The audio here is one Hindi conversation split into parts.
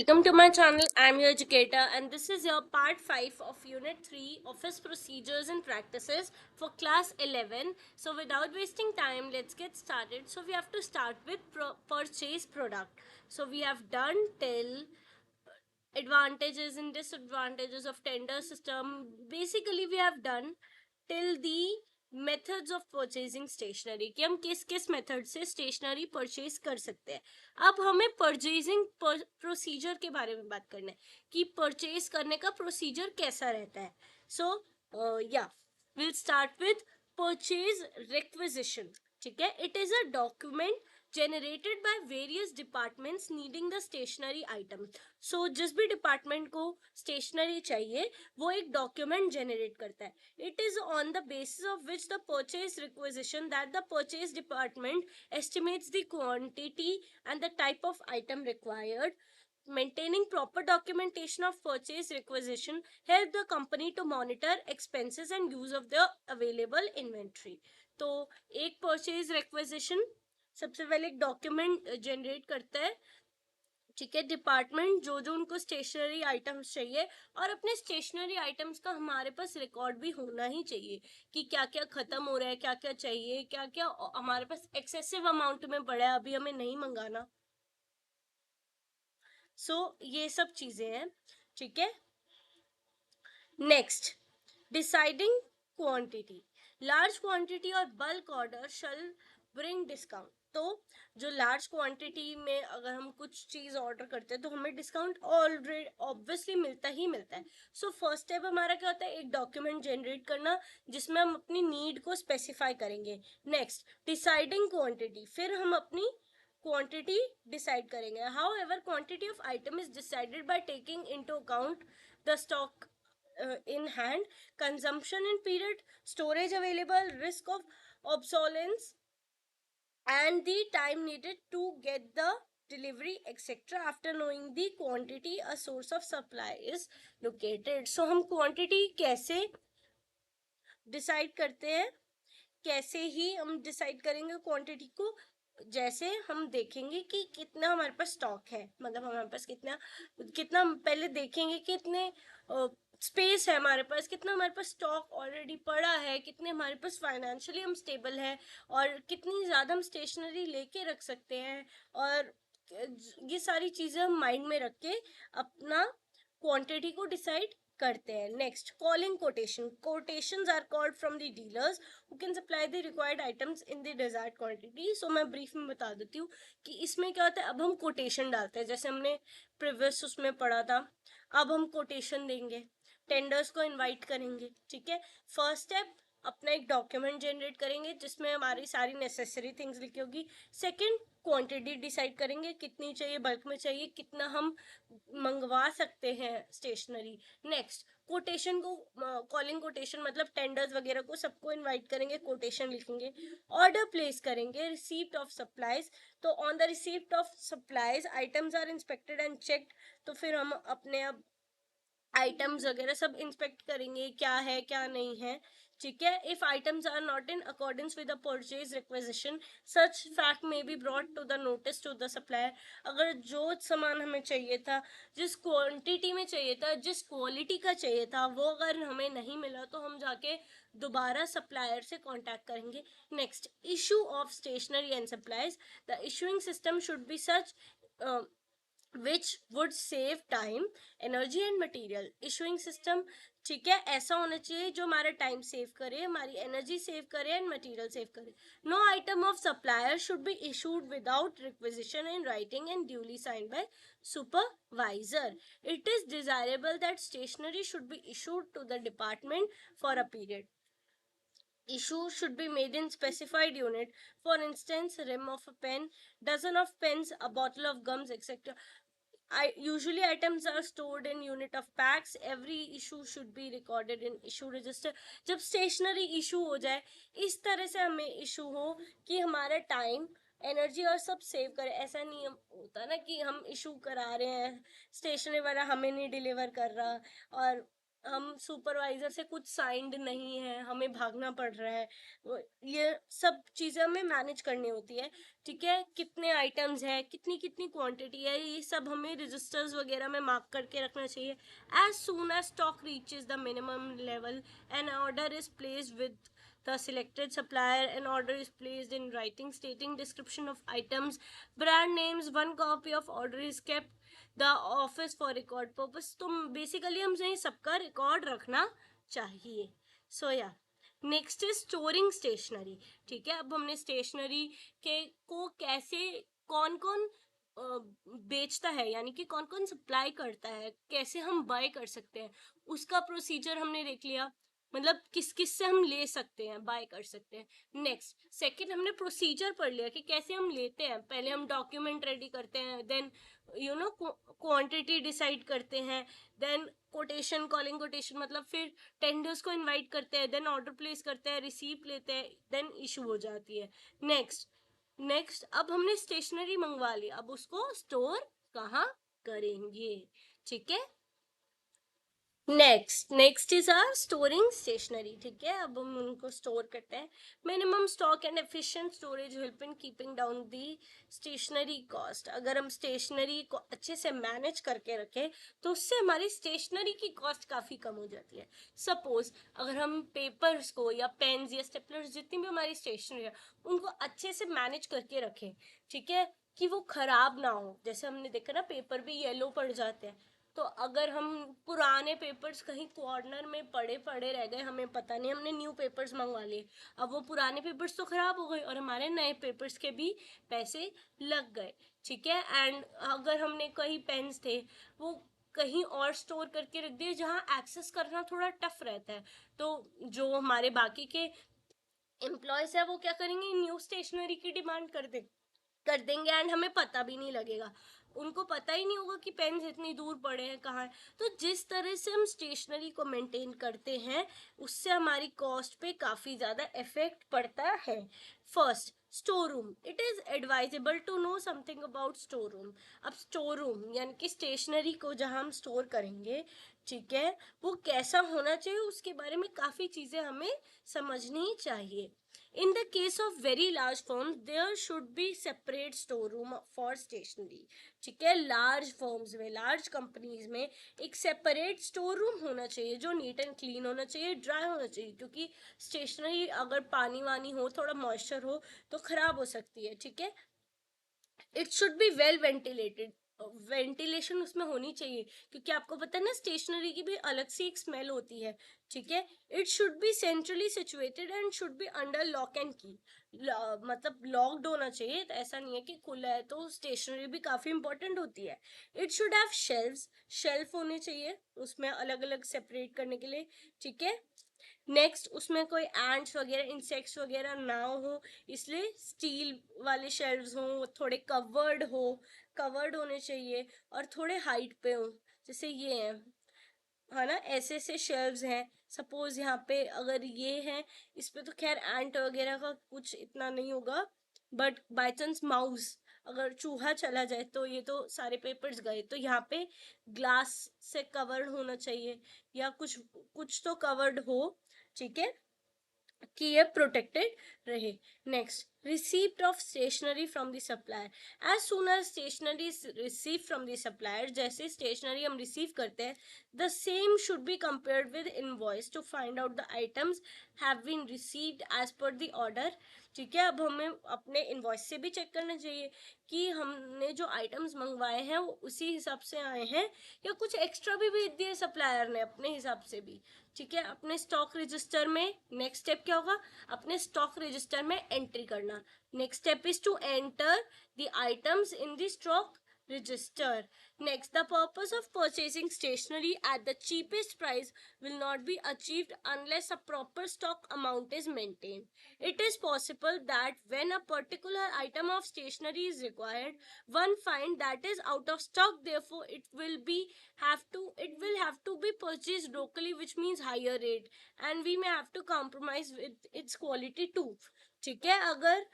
welcome to my channel. I'm your educator, and this is your part 5 of Unit 3 Office Procedures and Practices for Class 11. So, without wasting time, let's get started. So, we have to start with purchase product. So, we have done till advantages and disadvantages of tender system. Basically, we have done till the methods of purchasing stationery कि हम किस किस मेथड से स्टेशनरी परचेज कर सकते हैं. अब हमें परचेजिंग प्रोसीजर के बारे में बात करना है कि परचेज करने का प्रोसीजर कैसा रहता है. सो या will start with purchase requisition. ठीक है, it is a document generated by various departments needing the stationery item. So जिस भी डिपार्टमेंट को स्टेशनरी चाहिए वो एक डॉक्यूमेंट जनरेट करता है. It is on the basis of which the purchase requisition that the purchase department estimates the quantity and the type of item required. Maintaining proper documentation of purchase requisition help the company to monitor expenses and use of the available inventory. तो एक purchase requisition सबसे पहले एक डॉक्यूमेंट जनरेट करता है. ठीक है, डिपार्टमेंट जो जो उनको स्टेशनरी आइटम्स चाहिए, और अपने स्टेशनरी आइटम्स का हमारे पास रिकॉर्ड भी होना ही चाहिए कि क्या क्या खत्म हो रहा है, क्या क्या चाहिए, क्या क्या हमारे पास एक्सेसिव अमाउंट में पड़ा है, अभी हमें नहीं मंगाना. ये सब चीजें हैं. ठीक है, next, deciding quantity. Large quantity और बल्क ऑर्डर शल ब्रिंग डिस्काउंट. तो जो लार्ज क्वांटिटी में अगर हम कुछ चीज ऑर्डर करते हैं तो हमें डिस्काउंट ऑलरेडी ऑब्वियसली मिलता ही मिलता है. फर्स्ट स्टेप हमारा क्या होता है, एक डॉक्यूमेंट जनरेट करना जिसमें हम अपनी नीड को स्पेसिफाई करेंगे. Next, deciding quantity. फिर हम अपनी क्वांटिटी डिसाइड करेंगे. How ever quantity of item is decided by taking into account the stock in hand, consumption in period, storage available, risk of obsolescence, and the time needed to get the delivery, etc. After knowing the quantity, a source of supply is located. So हम quantity कैसे डिसाइड करते हैं, कैसे ही हम डिसाइड करेंगे क्वांटिटी को, जैसे हम देखेंगे कि कितना हमारे पास स्टॉक है, मतलब हमारे पास कितना कितना पहले देखेंगे कि कितने स्पेस है हमारे पास, कितना हमारे पास स्टॉक ऑलरेडी पड़ा है, कितने हमारे पास फाइनेंशियली हम स्टेबल है, और कितनी ज़्यादा हम स्टेशनरी लेके रख सकते हैं. और ये सारी चीज़ें हम माइंड में रख के अपना क्वांटिटी को डिसाइड करते हैं. Next, calling quotation. Quotations are called from the dealers who can supply the required items in the desired quantity. So मैं ब्रीफ में बता देती हूँ कि इसमें क्या होता है. अब हम कोटेशन डालते हैं, जैसे हमने प्रीवियस उसमें पढ़ा था. अब हम कोटेशन देंगे, टेंडर्स को इनवाइट करेंगे. ठीक है, फर्स्ट स्टेप, अपना एक डॉक्यूमेंट जनरेट करेंगे जिसमें हमारी सारी नेसेसरी थिंग्स लिखी होगी. सेकंड, क्वांटिटी डिसाइड करेंगे, कितनी चाहिए, बल्क में चाहिए, कितना हम मंगवा सकते हैं स्टेशनरी. नेक्स्ट, कोटेशन को, कॉलिंग कोटेशन मतलब टेंडर्स वगैरह को सबको इनवाइट करेंगे, कोटेशन लिखेंगे. ऑर्डर प्लेस करेंगे, रिसीप्ट ऑफ सप्लाईज. तो on the receipt of supplies items are inspected and checked. तो फिर हम अपने अब आइटम्स वगैरह सब इंस्पेक्ट करेंगे, क्या है क्या नहीं है. ठीक है, if items are not in accordance with the purchase requisition such fact may be brought to the notice to the supplier. अगर जो सामान हमें चाहिए था, जिस क्वांटिटी में चाहिए था, जिस क्वालिटी का चाहिए था, वो अगर हमें नहीं मिला तो हम जाके दोबारा सप्लायर से कांटेक्ट करेंगे. Next, issue of stationery and supplies. The issuing system should be such which would save time, energy and material. Issuing system, ठीक है, ऐसा होना चाहिए जो हमारा टाइम सेव करे, हमारी एनर्जी सेव करे एंड मटेरियल सेव करे. No item of supplier should be issued without requisition in writing and duly signed by supervisor. It is desirable that stationery should be issued to the department for a period. Issue should be made in specified unit. For instance, rim of a pen, dozen of pens, a bottle of gums, etc. Usually items are stored in unit of packs. Every issue should be recorded in issue register. जब stationery issue हो जाए, इस तरह से हमें issue हो कि हमारा टाइम, एनर्जी और सब सेव करे. ऐसा नहीं होता ना कि हम इशू करा रहे हैं, स्टेशनरी वाला हमें नहीं डिलीवर कर रहा, और हम सुपरवाइजर से कुछ साइंड नहीं है, हमें भागना पड़ रहा है, ये सब चीजें हमें मैनेज करनी होती है। ठीक है, कितने आइटम्स है, कितनी कितनी क्वांटिटी है, ये सब हमें रजिस्टर्स वगैरह में मार्क करके रखना चाहिए। As soon as stock reaches the minimum level an order is placed with the selected supplier, an order is placed in writing stating description of items, brand names, one copy of order is kept the office for record purpose. तो बेसिकली हमसे सबका रिकॉर्ड रखना चाहिए। सो या नेक्स्ट इज स्टोरिंग स्टेशनरी। ठीक है, अब हमने स्टेशनरी के को कैसे कौन कौन बेचता है, यानी कि कौन कौन सप्लाई करता है, कैसे हम बाय कर सकते हैं, उसका प्रोसीजर हमने देख लिया। मतलब किस किस से हम ले सकते हैं, बाय कर सकते हैं। नेक्स्ट सेकंड हमने प्रोसीजर पढ़ लिया कि कैसे हम लेते हैं। पहले हम डॉक्यूमेंट रेडी करते हैं, देन क्वांटिटी डिसाइड करते हैं, देन कोटेशन, कॉलिंग कोटेशन, मतलब फिर टेंडर्स को इनवाइट करते हैं, देन ऑर्डर प्लेस करते हैं, रिसीव लेते हैं, देन इशू हो जाती है। नेक्स्ट अब हमने स्टेशनरी मंगवा ली, अब उसको स्टोर कहाँ करेंगे। ठीक है, next is our storing stationery. ठीक है, अब हम उनको स्टोर करते हैं। Minimum stock and efficient storage help in keeping down the stationery cost. अगर हम स्टेशनरी को अच्छे से मैनेज करके रखें तो उससे हमारी स्टेशनरी की कॉस्ट काफ़ी कम हो जाती है। सपोज अगर हम पेपर्स को या पेन्स या स्टेपलर्स, जितनी भी हमारी स्टेशनरी है, उनको अच्छे से मैनेज करके रखें। ठीक है, कि वो खराब ना हो। जैसे हमने देखा ना, पेपर भी येलो पड़ जाते हैं, तो अगर हम पुराने पेपर्स कहीं कॉर्नर में पड़े पड़े रह गए, हमें पता नहीं, हमने न्यू पेपर्स मंगवा लिए, अब वो पुराने पेपर्स तो खराब हो गए और हमारे नए पेपर्स के भी पैसे लग गए। ठीक है, एंड अगर हमने कहीं पेन्स थे वो कहीं और स्टोर करके रख दिए जहाँ एक्सेस करना थोड़ा टफ रहता है, तो जो हमारे बाकी के एम्प्लॉयज है वो क्या करेंगे, न्यू स्टेशनरी की डिमांड कर देंगे एंड हमें पता भी नहीं लगेगा। उनको पता ही नहीं होगा कि पेन्स इतनी दूर पड़े हैं, कहाँ है। तो जिस तरह से हम स्टेशनरी को मेंटेन करते हैं उससे हमारी कॉस्ट पे काफ़ी ज़्यादा इफेक्ट पड़ता है। First, store room. It is advisable to know something about store room. अब स्टोर रूम यानी कि स्टेशनरी को जहाँ हम स्टोर करेंगे, ठीक है, वो कैसा होना चाहिए उसके बारे में काफ़ी चीज़ें हमें समझनी चाहिए। In the case of very large firms, there should be separate storeroom for stationery. ठीक है, लार्ज फर्म्स में, लार्ज कंपनीज में एक सेपरेट स्टोर रूम होना चाहिए जो नीट एंड क्लीन होना चाहिए, ड्राई होना चाहिए, क्योंकि स्टेशनरी अगर पानी वानी हो, थोड़ा मॉइस्चर हो तो खराब हो सकती है। ठीक है, it should be well ventilated. Ventilation उसमें होनी चाहिए, क्योंकि आपको पता है ना, स्टेशनरी की भी अलग सी एक स्मेल होती है। ठीक है, it should be centrally situated and should be under lock and की। मतलब लॉक्ड होना चाहिए, तो ऐसा नहीं है कि खुला है। तो स्टेशनरी भी काफ़ी इंपॉर्टेंट होती है। इट शुड हैव शेल्फ होने चाहिए उसमें अलग अलग सेपरेट करने के लिए। ठीक है, नेक्स्ट उसमें कोई एंट्स वगैरह, इंसेक्ट्स वगैरह ना हो, इसलिए स्टील वाले शेल्व्स हों, थोड़े कवर्ड होने चाहिए और थोड़े हाइट पे हों, जैसे ये हैं, है ना, ऐसे ऐसे शेल्व्स हैं। सपोज यहाँ पे अगर ये है, इस पे तो खैर एंट वगैरह का कुछ इतना नहीं होगा, बट बाय चांस माउस, अगर चूहा चला जाए तो ये तो सारे पेपर्स गए। तो यहाँ पे ग्लास से कवर्ड होना चाहिए या कुछ कुछ तो कवर्ड हो। ठीक है, कि ये प्रोटेक्टेड रहे। Next, receipt of stationery from the supplier. As soon as stationery is receive from the supplier, जैसे स्टेशनरी हम रिसीव करते हैं, the same should be compared with invoice to find out the items have been received as per the order. ठीक है, अब हमें अपने इनवॉइस से भी चेक करना चाहिए कि हमने जो आइटम्स मंगवाए हैं वो उसी हिसाब से आए हैं या कुछ एक्स्ट्रा भी भेज दिए सप्लायर ने अपने हिसाब से भी। ठीक है, अपने स्टॉक रजिस्टर में नेक्स्ट स्टेप क्या होगा, अपने स्टॉक रजिस्टर में एंट्री करना। Next step is to enter the items in the stock register. Next, the purpose of purchasing stationery at the cheapest price will not be achieved unless a proper stock amount is maintained. It is possible that when a particular item of stationery is required, one find that is out of stock, therefore it will have to be purchased locally, which means higher rate, and we may have to compromise with its quality too. ठीक है, अगर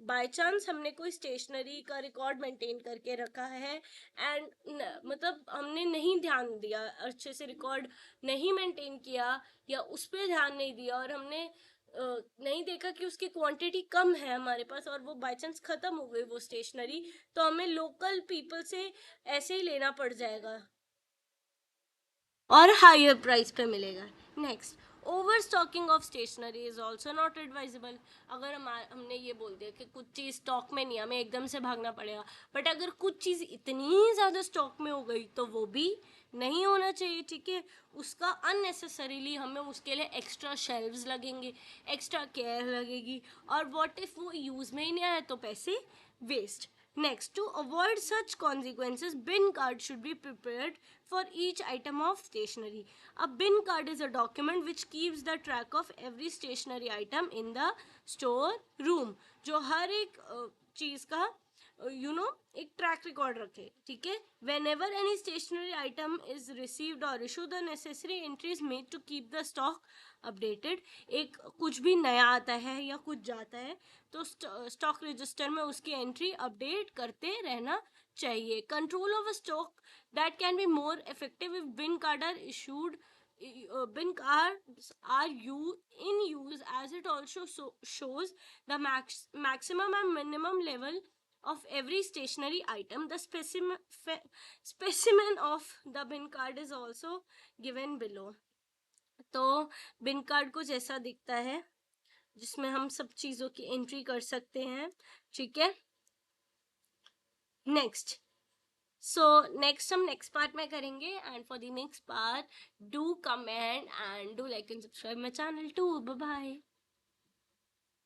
बाय चांस हमने कोई स्टेशनरी का रिकॉर्ड मेंटेन करके रखा है एंड मतलब हमने नहीं ध्यान दिया, अच्छे से रिकॉर्ड नहीं मेंटेन किया या उस पर ध्यान नहीं दिया और हमने नहीं देखा कि उसकी क्वांटिटी कम है हमारे पास और वो बाय चांस खत्म हो गई वो स्टेशनरी, तो हमें लोकल पीपल से ऐसे ही लेना पड़ जाएगा और हायर प्राइस पे मिलेगा। Next, over stocking of stationery is also not advisable. अगर हमने ये बोल दिया कि कुछ चीज़ स्टॉक में नहीं, हमें एकदम से भागना पड़ेगा, बट अगर कुछ चीज़ इतनी ज़्यादा स्टॉक में हो गई तो वो भी नहीं होना चाहिए, ठीक है। उसका अननेसेसरीली हमें उसके लिए एक्स्ट्रा शेल्व्स लगेंगे, एक्स्ट्रा केयर लगेगी, और व्हाट इफ वो यूज़ में ही नहीं आया तो पैसे waste. Next, to avoid such consequences, bin card should be prepared for each item of stationery. A bin card is a document which keeps the track of every stationery item in the store room. जो हर एक चीज़ का एक ट्रैक रिकॉर्ड रखे, ठीक है। Whenever any stationery item is received और issue the necessary entries made to keep the stock updated. एक कुछ भी नया आता है या कुछ जाता है तो स्टॉक रजिस्टर में उसकी एंट्री अपडेट करते रहना चाहिए। Control of stock that can be more effective if bin card are issued, bin cards are in use, as it also shows the maximum and minimum level of every stationary item. The specimen of the bin card is also given below. तो बिन कार्ड कुछ ऐसा दिखता है जिसमें हम सब चीज़ों की एंट्री कर सकते हैं, ठीक है। नेक्स्ट, सो नेक्स्ट हम नेक्स्ट पार्ट में करेंगे, and for the next part do comment and do like and subscribe my channel too. Bye bye.